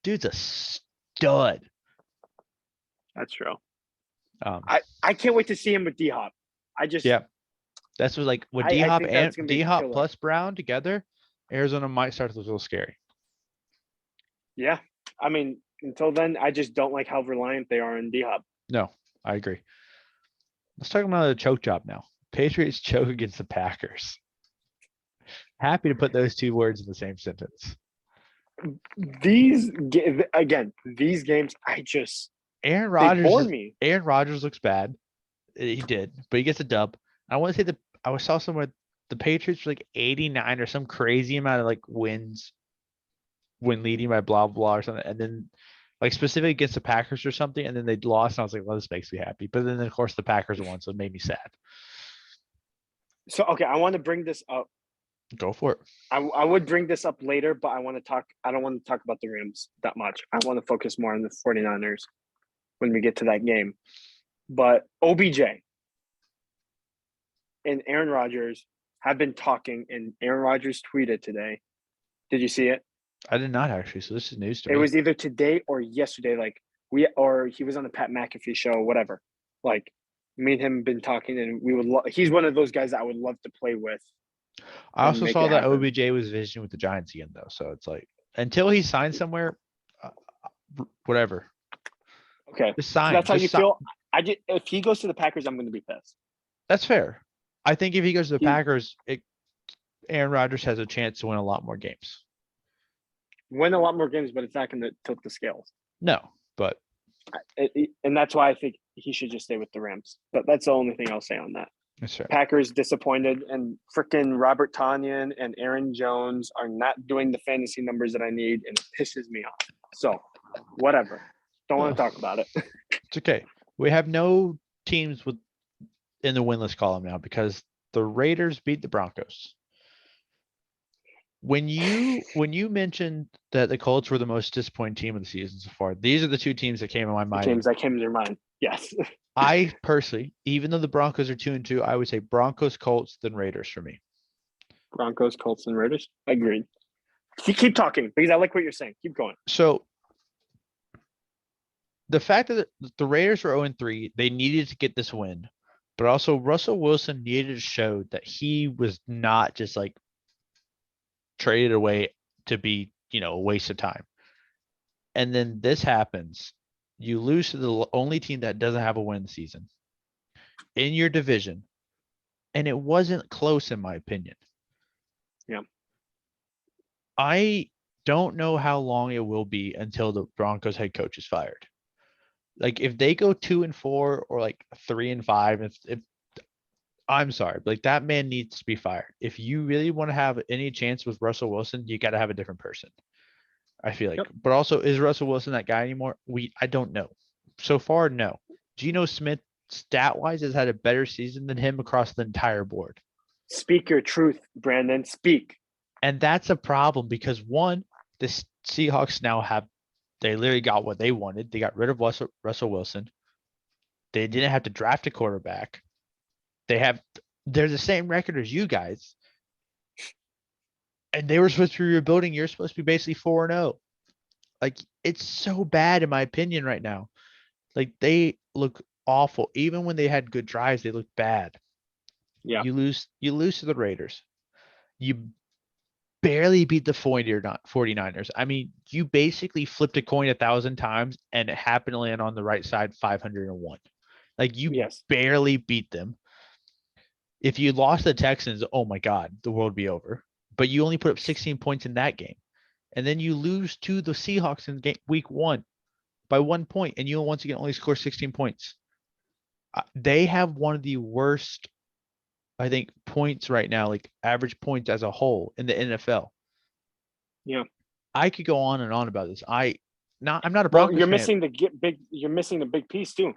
Dude's a stud. That's true. I can't wait to see him with D-Hop. That's what with I D-Hop think that's and gonna be D-Hop killer. plus Brown together, Arizona might start to look a little scary. Yeah. I mean, until then, I just don't like how reliant they are on D-Hop. No, I agree. Let's talk about the choke job now. Patriots choke against the Packers. Happy to put those two words in the same sentence. These games, Aaron they bore Rodgers. me. Aaron Rodgers looks bad. He did, but he gets a dub. I want to say I saw somewhere the Patriots were like 89 or some crazy amount of wins when leading by blah blah or something, and then specifically against the Packers or something, and then they lost. And I was like, well, this makes me happy. But then of course the Packers won, so it made me sad. So okay, I want to bring this up. Go for it. I would bring this up later, but I don't want to talk about the Rams that much. I want to focus more on the 49ers when we get to that game. But OBJ and Aaron Rodgers have been talking, and Aaron Rodgers tweeted today. Did you see it? I did not actually, so this is news to me. It was either today or yesterday. Or he was on the Pat McAfee show, whatever. Me and him been talking, and we would. He's one of those guys that I would love to play with. I also saw that OBJ was visiting with the Giants again, though. So it's until he signs somewhere, whatever. Okay, just sign. So that's how you feel. If he goes to the Packers, I'm going to be pissed. That's fair. I think if he goes to the Packers, Aaron Rodgers has a chance to win a lot more games. Win a lot more games, but it's not going to tilt the scales. No, but and that's why I think he should just stay with the Rams. But that's the only thing I'll say on that. That's right. Packers disappointed, and freaking Robert Tonyan and Aaron Jones are not doing the fantasy numbers that I need, and it pisses me off. So, whatever. Don't want to talk about it. It's okay. We have no teams in the winless column now because the Raiders beat the Broncos. When you mentioned that the Colts were the most disappointing team of the season so far, these are the two teams that came in my The mind. teams that came to your mind. Yes. I personally, even though the Broncos are 2-2, I would say Broncos, Colts, then Raiders for me. Broncos, Colts, and Raiders. Agreed. Keep talking because I like what you're saying. Keep going. So the fact that the Raiders were 0-3, they needed to get this win, but also Russell Wilson needed to show that he was not just like traded away to be, a waste of time. And then this happens. You lose to the only team that doesn't have a win season in your division. And it wasn't close, in my opinion. Yeah. I don't know how long it will be until the Broncos head coach is fired. Like if they go 2-4 or like 3-5, if I'm sorry, like that man needs to be fired. If you really want to have any chance with Russell Wilson, you got to have a different person. I feel like, but also is Russell Wilson that guy anymore? I don't know. So far, no. Geno Smith, stat wise, has had a better season than him across the entire board. Speak your truth, Brandon. Speak. And that's a problem because one, the Seahawks now they literally got what they wanted. They got rid of Russell Wilson. They didn't have to draft a quarterback. They're the same record as you guys. And they were supposed to be rebuilding. You're supposed to be basically 4-0. Like, it's so bad, in my opinion, right now. Like, they look awful. Even when they had good drives, they look bad. Yeah. You lose to the Raiders. You barely beat the 49ers. I mean, you basically flipped a coin 1,000 times, and it happened to land on the right side 501. Like, you barely beat them. If you lost the Texans, oh my God, the world would be over. But you only put up 16 points in that game. And then you lose to the Seahawks in week 1 by 1 point, and you once again only score 16 points. They have one of the worst, I think, points right now, like average points as a whole in the NFL. Yeah. I could go on and on about this. I'm not a Broncos fan. You're missing the big piece too.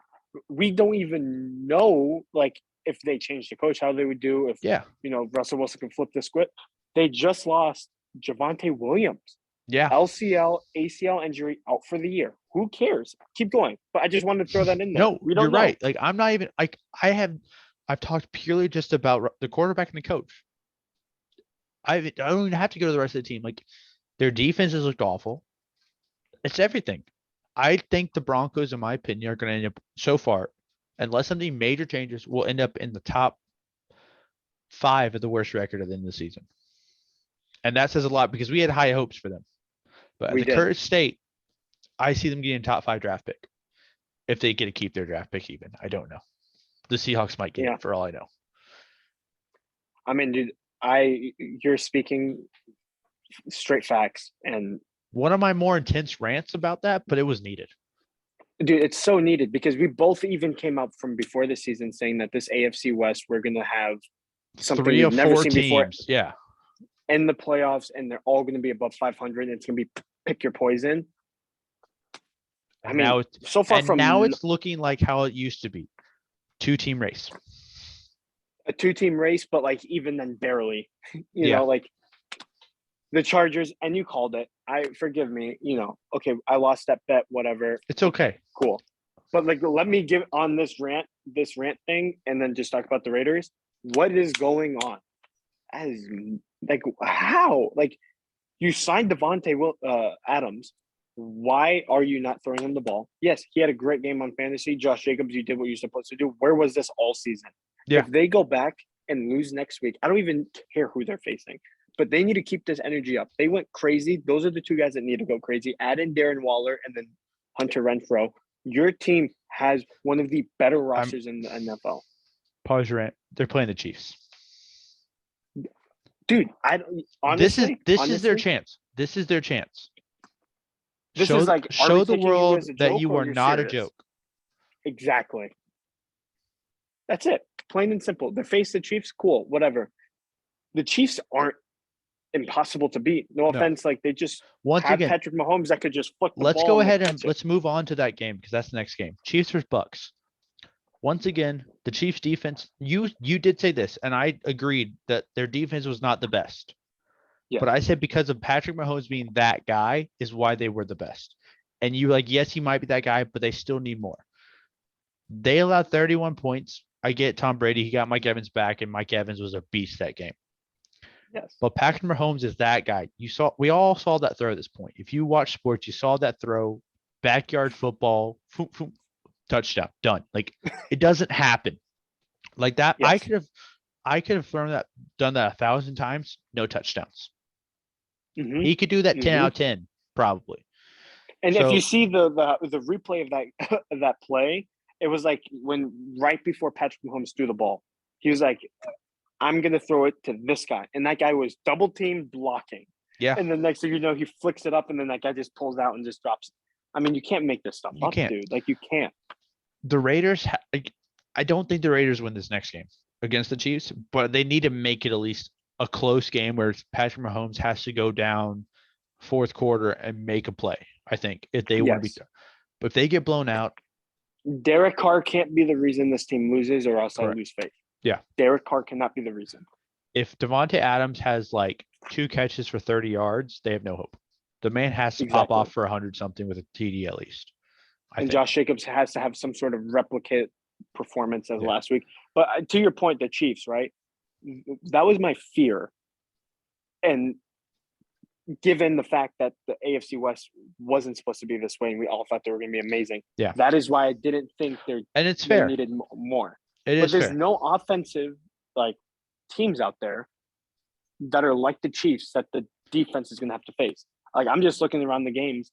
We don't even know, like, if they change the coach, how they would do. If Russell Wilson can flip the script. They just lost Javonte Williams. Yeah. LCL, ACL injury, out for the year. Who cares? Keep going. But I just wanted to throw that in there. No, you're right. Like, I'm not even like I've talked purely just about the quarterback and the coach. I don't even have to go to the rest of the team. Like, their defenses looked awful. It's everything. I think the Broncos, in my opinion, are going to end up so far, unless something major changes, will end up in the top 5 of the worst record at the end of the season. And that says a lot because we had high hopes for them. But at the current state, I see them getting top 5 draft pick. If they get to keep their draft pick even, I don't know. The Seahawks might get it for all I know. I mean, dude, you're speaking straight facts. And one of my more intense rants about that, but it was needed. Dude, it's so needed because we both even came up from before the season saying that this AFC West, we're going to have something 3 we've or never 4 seen teams. before. Yeah. In the playoffs, and they're all going to be above 500. It's going to be pick your poison. I mean, now so far from now it's looking like how it used to be. 2-team race. A 2-team race, but like even then barely. You know, like the Chargers, and you called it. Forgive me, okay, I lost that bet, whatever. It's okay. Cool. But like, let me give on this rant thing, and then just talk about the Raiders. What is going on? As like, how? Like, you signed Devontae Adams. Why are you not throwing him the ball? Yes, he had a great game on fantasy. Josh Jacobs, you did what you're supposed to do. Where was this all season? Yeah. If they go back and lose next week, I don't even care who they're facing. But they need to keep this energy up. They went crazy. Those are the 2 guys that need to go crazy. Add in Darren Waller and then Hunter Renfrow. Your team has one of the better rosters in the NFL. Pause your rant. They're playing the Chiefs. Dude, honestly, this is their chance. This is their chance. Show the world that you are not serious? A joke. Exactly. That's it. Plain and simple. They face the Chiefs, cool, whatever. The Chiefs aren't impossible to beat. No offense, like they just have Patrick Mahomes that could just flick the ball. Let's go ahead and let's move on to that game because that's the next game. Chiefs versus Bucks. Once again, the Chiefs defense, you did say this, and I agreed that their defense was not the best. Yes. But I said because of Patrick Mahomes being that guy is why they were the best. And you like, yes, he might be that guy, but they still need more. They allowed 31 points. I get Tom Brady. He got Mike Evans back, and Mike Evans was a beast that game. Yes. But Patrick Mahomes is that guy. We all saw that throw at this point. If you watch sports, you saw that throw, backyard football, touchdown, done. Like it doesn't happen like that. Yes. I could have done that 1,000 times, no touchdowns. Mhm. He could do that 10 out of 10, probably. And So- if you see the replay of that of that play, it was like when right before Patrick Mahomes threw the ball, he was like, "I'm gonna throw it to this guy," and that guy was double teamed blocking. Yeah. And then next thing you know, he flicks it up, and then that guy just pulls out and just drops. I mean, you can't make this stuff You up, can't. dude. Like you can't. The Raiders, I don't think the Raiders win this next game against the Chiefs, but they need to make it at least a close game where Patrick Mahomes has to go down fourth quarter and make a play. I think if they want to Yes. be, but if they get blown out, Derek Carr can't be the reason this team loses, or else Correct. I lose faith. Yeah. Derek Carr cannot be the reason. if Devontae Adams has like 2 catches for 30 yards, they have no hope. The man has to pop Exactly. off for 100 something with a TD at least. I And think. Josh Jacobs has to have some sort of replicate performance as Yeah. last week. But to your point, the Chiefs, right? That was my fear. And given the fact that the AFC West wasn't supposed to be this way, and we all thought they were going to be amazing, Yeah. that is why I didn't think And it's they fair. needed more. It But is there's fair. no offensive like teams out there that are like the Chiefs that the defense is going to have to face. Like I'm just looking around the games.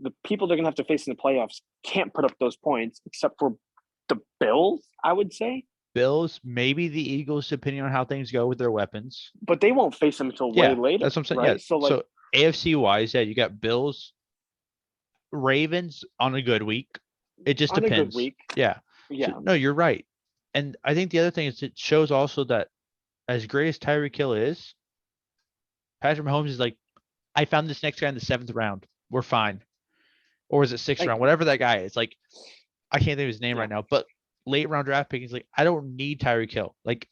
The people they're going to have to face in the playoffs can't put up those points, except for the Bills, I would say. Bills, maybe the Eagles, depending on how things go with their weapons. But they won't face them until Yeah, way later. that's what I'm saying. Right? Yeah. So like, So AFC wise, yeah, you got Bills, Ravens on a good week. It just on depends. a good week, Yeah. yeah, So, no, you're right. And I think the other thing is it shows also that as great as Tyreek Hill is, Patrick Mahomes is like, I found this next guy in the 7th round. We're fine. Or is it 6th Like- round? Whatever that guy is. Like, I can't think of his name Yeah. right now, but late round draft pick, he's like, I don't need Tyreek Hill. Like,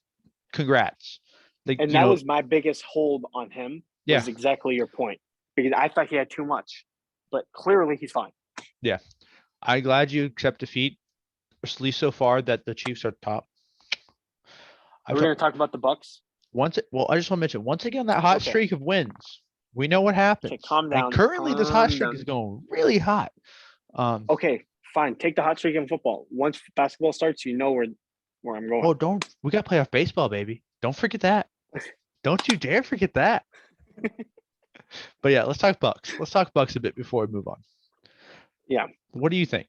congrats. Like, and you that know, was my biggest hold on him. Yeah. Was exactly your point, because I thought he had too much, but clearly he's fine. I'm glad you accept defeat, at least so far that the Chiefs are top. We're going to talk about the Bucks. I just want to mention once again that hot Okay. streak of wins. We know what happens. Okay, calm down. And currently, this hot calm streak down. is going really hot. Okay, fine. Take the hot streak in football. Once basketball starts, you know where I'm going. Oh, we got playoff baseball, baby. Don't forget that. Don't you dare forget that. But yeah, let's talk Bucks. Let's talk Bucks a bit before we move on. Yeah. What do you think?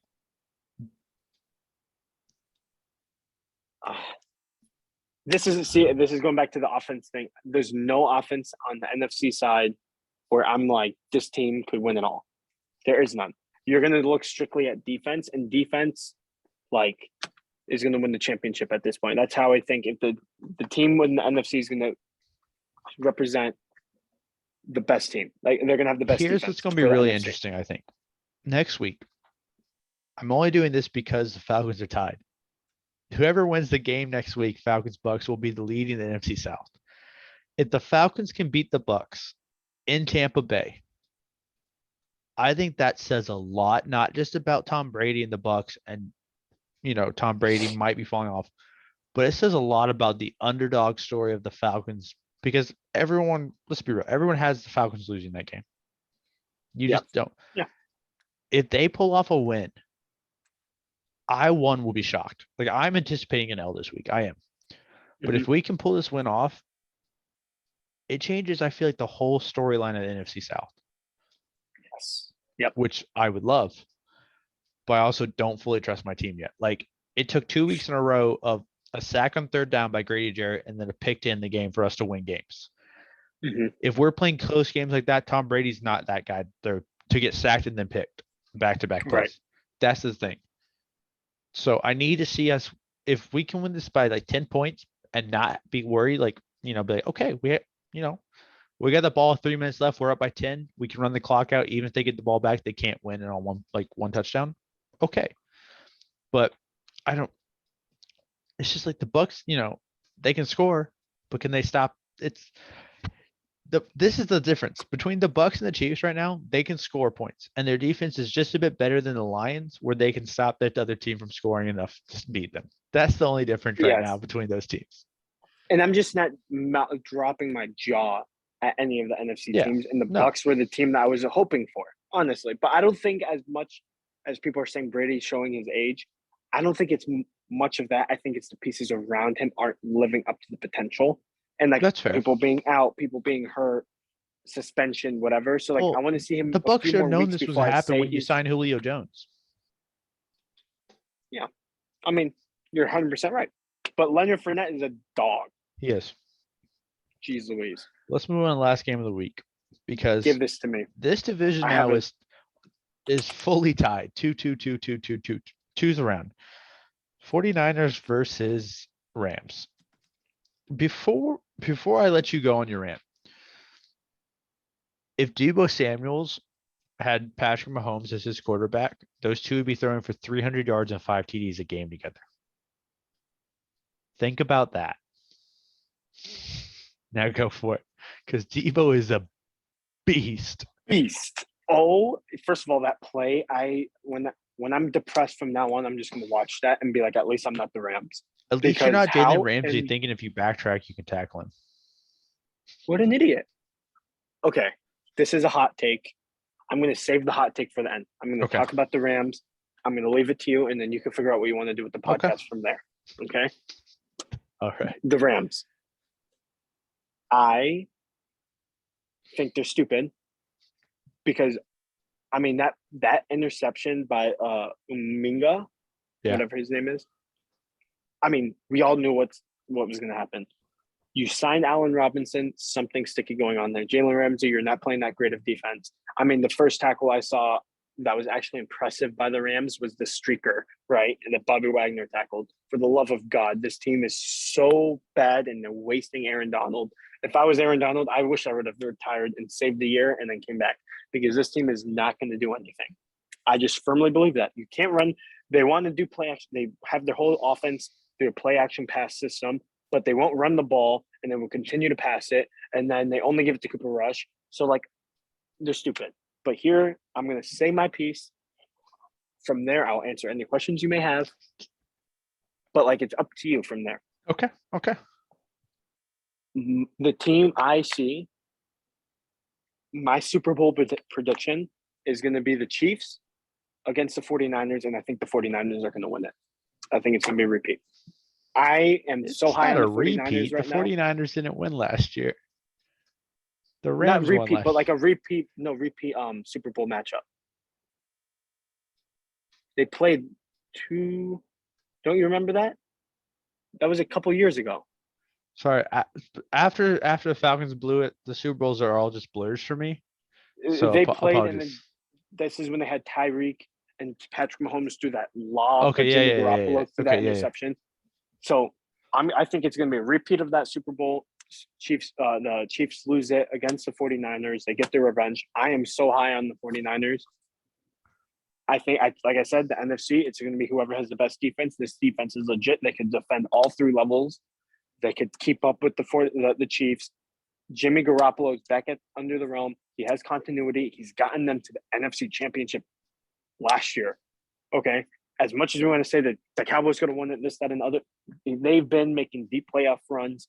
This is going back to the offense thing. There's no offense on the NFC side where I'm like, this team could win it all. There is none. You're going to look strictly at defense, and defense, like, is going to win the championship at this point. That's how I think. If the team in the NFC is going to represent the best team, like they're going to have the best. Here's defense what's going to be for the really NFC. interesting, I think. Next week, I'm only doing this because the Falcons are tied. Whoever wins the game next week, Falcons Bucks, will be the lead in the NFC South. If the Falcons can beat the Bucks in Tampa Bay, I think that says a lot, not just about Tom Brady and the Bucks, and Tom Brady might be falling off, but it says a lot about the underdog story of the Falcons, because let's be real, everyone has the Falcons losing that game. You Yep. just don't. Yeah. If they pull off a win, I will be shocked. Like, I'm anticipating an L this week. I am. But if we can pull this win off, it changes, I feel like, the whole storyline of the NFC South, Yes. Yep. which I would love. But I also don't fully trust my team yet. Like, it took 2 weeks in a row of a sack on 3rd down by Grady Jarrett and then a pick to end the game for us to win games. Mhm. If we're playing close games like that, Tom Brady's not that guy there to get sacked and then picked back-to-back plays. Right. That's the thing. So I need to see us, if we can win this by like 10 points and not be worried, like, be like, okay, we got the ball 3 minutes left. We're up by 10. We can run the clock out. Even if they get the ball back, they can't win it on one touchdown. Okay. But it's just like the Bucks, they can score, but can they stop? this is the difference between the Bucks and the Chiefs right now. They can score points, and their defense is just a bit better than the Lions, where they can stop that other team from scoring enough to beat them. That's the only difference right now Yes. between those teams. And I'm just not dropping my jaw at any of the NFC Yeah, teams. And the no. Bucks were the team that I was hoping for, honestly. But I don't think as much as people are saying Brady's showing his age, I don't think it's much of that. I think it's the pieces around him aren't living up to the potential. And like That's fair. people being out, people being hurt, suspension, whatever. So like Well, I want to see him The a Bucks few should have more known weeks this was before I happen say when you he's. signed Julio Jones. I mean, you're 100% right. But Leonard Fournette is a dog. He is. Jeez Louise. Let's move on to the last game of the week because Give this to me. this division I now haven't- is fully tied. 2-2. Two's around. 49ers versus Rams. Before I let you go on your rant, if Deebo Samuels had Patrick Mahomes as his quarterback, those two would be throwing for 300 yards and 5 TDs a game together. Think about that. Now go for it, because Deebo is a beast. Beast. Oh, first of all, that play, when I'm depressed from now on, I'm just gonna watch that and be like, at least I'm not the Rams. At least you're Because not Jalen how Ramsey and- thinking if you backtrack, you can tackle him. What an idiot. Okay, this is a hot take. I'm gonna save the hot take for the end. I'm gonna Okay. talk about the Rams. I'm gonna leave it to you, and then you can figure out what you want to do with the Okay. podcast from there. Okay. All right. The Rams. I think they're stupid because, I mean, that interception by Uminga, Yeah. whatever his name is. I mean, we all knew what was going to happen. You signed Allen Robinson, something sticky going on there. Jalen Ramsey, you're not playing that great of defense. I mean, the first tackle I saw that was actually impressive by the Rams was the streaker, right? And that Bobby Wagner tackled. For the love of God, this team is so bad and they're wasting Aaron Donald. If I was Aaron Donald, I wish I would have retired and saved the year and then came back because this team is not going to do anything. I just firmly believe that. You can't run. They want to do play action. They have their whole offense, their play action pass system, but they won't run the ball and then will continue to pass it. And then they only give it to Cooper Rush. So, like, they're stupid. But here, I'm going to say my piece. From there, I'll answer any questions you may have. But, like, it's up to you from there. Okay. The team I see, my Super Bowl prediction is going to be the Chiefs against the 49ers, and I think the 49ers are going to win it. I think it's going to be a repeat. I am so high on the 49ers right the now. 49ers didn't win last year. The Not Rams won repeat, last but like a repeat Super Bowl matchup. They played two. Don't you remember that? That was a couple years ago. Sorry, after the Falcons blew it, the Super Bowls are all just blurs for me. So They played, and then apologies. this is when they had Tyreek and Patrick Mahomes threw that lob, Okay, but yeah, Jimmy yeah, Garoppolo yeah. threw Okay, that yeah, yeah. interception. So I think it's going to be a repeat of that Super Bowl. The Chiefs lose it against the 49ers. They get their revenge. I am so high on the 49ers. I think, like I said, the NFC, it's going to be whoever has the best defense. This defense is legit. They can defend all three levels. They could keep up with the Chiefs. Jimmy Garoppolo is back under the realm. He has continuity. He's gotten them to the NFC Championship last year. Okay. As much as we want to say that the Cowboys could have won it, this, that, and other, they've been making deep playoff runs.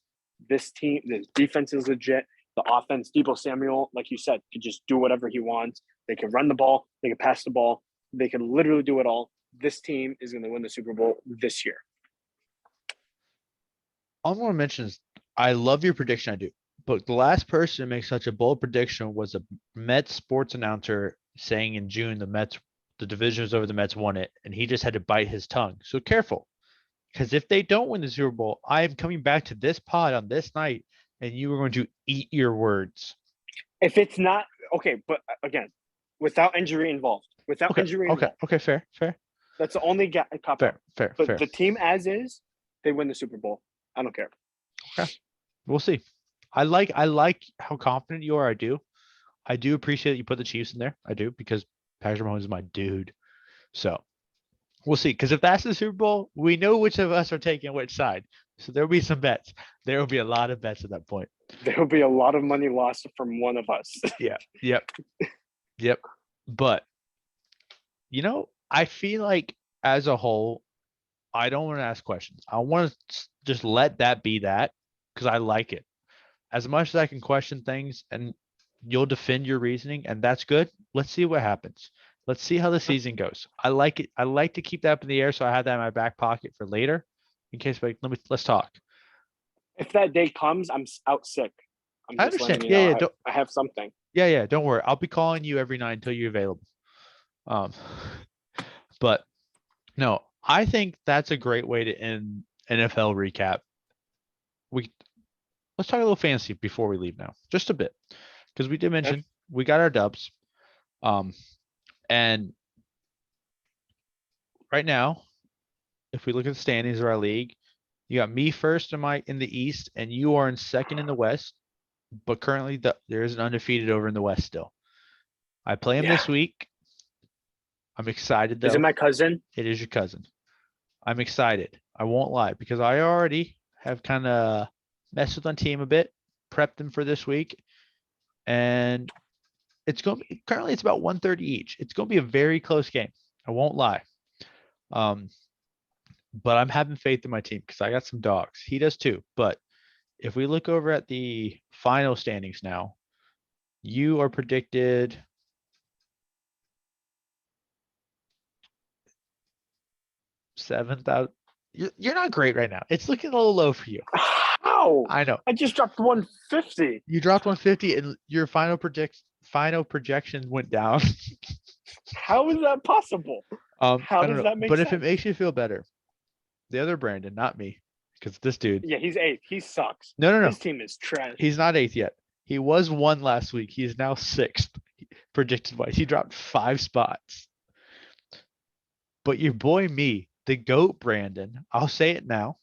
This team, this defense is legit. The offense, Deebo Samuel, like you said, could just do whatever he wants. They can run the ball. They can pass the ball. They can literally do it all. This team is going to win the Super Bowl this year. All I want to mention is I love your prediction. I do. But the last person to make such a bold prediction was a Mets sports announcer saying in June the divisions over the Mets won it, and he just had to bite his tongue. So careful. Because if they don't win the Super Bowl, I am coming back to this pod on this night, and you are going to eat your words. If it's not okay, but again, without injury involved. Okay, fair. That's the only cop. Fair. But the team as is, they win the Super Bowl. I don't care. Okay. We'll see. I like how confident you are. I do appreciate that you put the Chiefs in there. I do, because Patrick Mahomes is my dude. So we'll see. Because if that's the Super Bowl, we know which of us are taking which side. So there'll be some bets. There will be a lot of bets at that point. There'll be a lot of money lost from one of us. Yep. But I feel like as a whole, I don't want to ask questions. I want to just let that be that because I like it. As much as I can question things and you'll defend your reasoning, and that's good. Let's see what happens. Let's see how the season goes. I like it. I like to keep that up in the air, so I have that in my back pocket for later, in case. Let's talk. If that day comes, I'm out sick. I'm I just understand. letting you know. Yeah. I have something. Yeah. Don't worry. I'll be calling you every night until you're available. But no, I think that's a great way to end NFL recap. Let's talk a little fantasy before we leave now, just a bit, because we did mention we got our dubs. And right now, if we look at the standings of our league, you got me first in the East, and you are in second in the West. But currently, there is an undefeated over in the West still. I play him this week. I'm excited though. Is it my cousin? It is your cousin. I'm excited. I won't lie because I already have kind of messed with my team a bit, prepped them for this week, and currently it's about 130 each. It's going to be a very close game. I won't lie. But I'm having faith in my team because I got some dogs. He does too. But if we look over at the final standings now, you are predicted 7,000. You're not great right now. It's looking a little low for you. How? I know. I just dropped 150. You dropped 150 and your final projection went down. How is that possible? How does that make sense? But sense? if it makes you feel better, the other Brandon, not me, because this dude. Yeah, he's 8th. He sucks. No. His team is trash. He's not 8th yet. He was 1 last week. He is now 6th predicted wise. He dropped 5 spots. But your boy me, the GOAT Brandon, I'll say it now.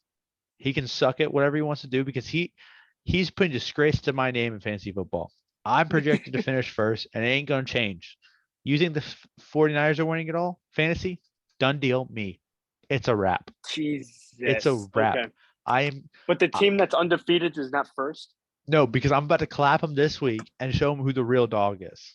He can suck at whatever he wants to do because he's putting disgrace to my name in fantasy football. I'm projected to finish first, and it ain't going to change. You think the 49ers are winning it all? Fantasy? Done deal. Me. It's a wrap. Jesus. It's a wrap. Okay. But the team that's undefeated is not first? No, because I'm about to clap him this week and show him who the real dog is.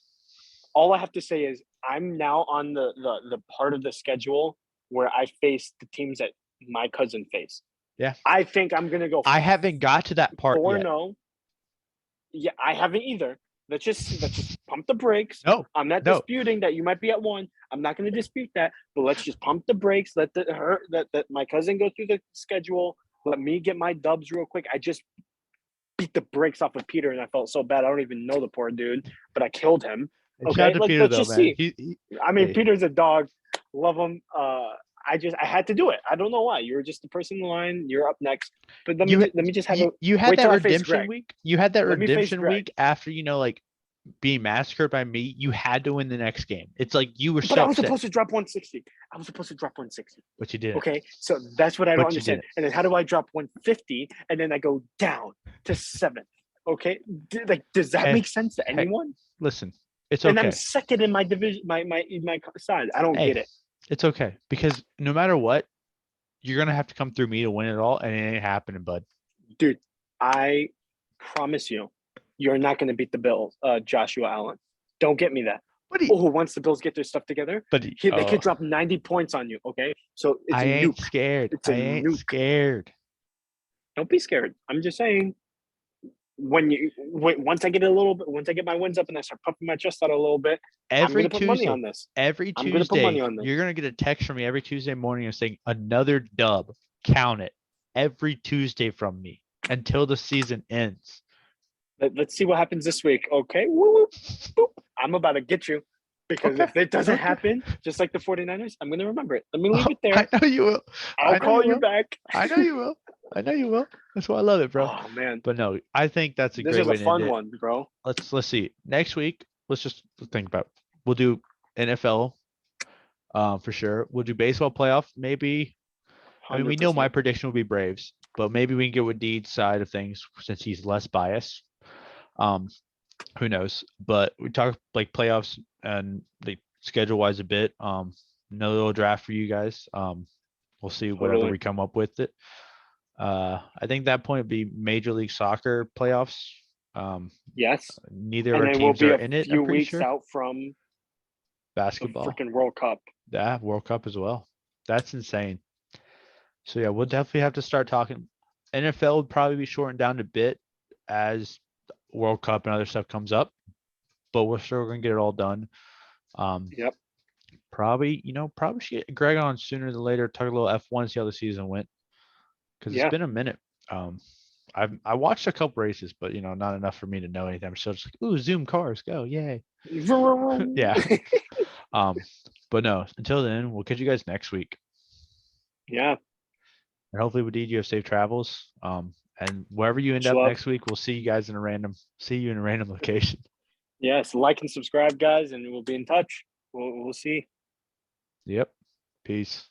All I have to say is I'm now on the part of the schedule where I face the teams that my cousin faced. Yeah. I think I'm going to go. I haven't got to that part yet. 4-0. Yeah, I haven't either. Let's just pump the brakes. No. I'm not disputing that you might be at 1. I'm not going to dispute that, but let's just pump the brakes. Let my cousin go through the schedule. Let me get my dubs real quick. I just beat the brakes off of Peter, and I felt so bad. I don't even know the poor dude, but I killed him. Okay, let's just see. Peter's a dog. Love him. I had to do it. I don't know why. You were just the person in the line. You're up next. But let me just have you had that redemption week. You had that redemption week after being massacred by me. You had to win the next game. It's like you were. But I was supposed to drop 160. But you didn't. Okay, so that's what I don't understand. And then how do I drop 150 and then I go down to 7th? Okay, does that make sense to anyone? Listen, it's okay. And I'm second in my division, my side. I don't get it. It's okay because no matter what, you're gonna have to come through me to win it all, and it ain't happening, bud. Dude, I promise you're not gonna beat the Bills, Joshua Allen. Don't get me that. Once the Bills get their stuff together, they could drop 90 points on you. Okay, so it's I ain't scared. I ain't scared. Don't be scared. I'm just saying. Once I get my wins up and I start pumping my chest out a little bit, I'm gonna put money on this. Every Tuesday, you're gonna get a text from me every Tuesday morning and saying another dub. Count it every Tuesday from me until the season ends. Let's see what happens this week. Okay, woo, boop. I'm about to get you because if it doesn't happen, just like the 49ers, I'm gonna remember it. Let me leave it there. I know you will. I'll call you back. I know you will. That's why I love it, bro. Oh man! But no, I think that's a great way to end it. This is a fun one, bro. Let's see. Next week, let's just think about. We'll do NFL, for sure. We'll do baseball playoff. Maybe. 100%. I mean, we know my prediction will be Braves, but maybe we can get with Deed's side of things since he's less biased. Who knows? But we talk like playoffs and the schedule wise a bit. Another little draft for you guys. We'll see whatever we come up with it. I think that point would be Major League Soccer playoffs. Yes. Neither of And our then we'll teams be are a in it, I'm few pretty weeks sure. out from the Basketball. freaking World Cup. Yeah, World Cup as well. That's insane. So yeah, we'll definitely have to start talking. NFL would probably be shortened down a bit as World Cup and other stuff comes up, but we're still gonna get it all done. Yep. Probably should get Greg on sooner than later, talk a little F1, see how the season went. Because Yeah. it's been a minute. I watched a couple races, but not enough for me to know anything. I'm still just like, ooh, Zoom cars, go, yay. Yeah. But no, until then, we'll catch you guys next week. Yeah. And hopefully with you have safe travels. And wherever you end Much up love. next week, we'll see you guys in a random location. Yes. Like and subscribe, guys, and we'll be in touch. We'll see. Yep. Peace.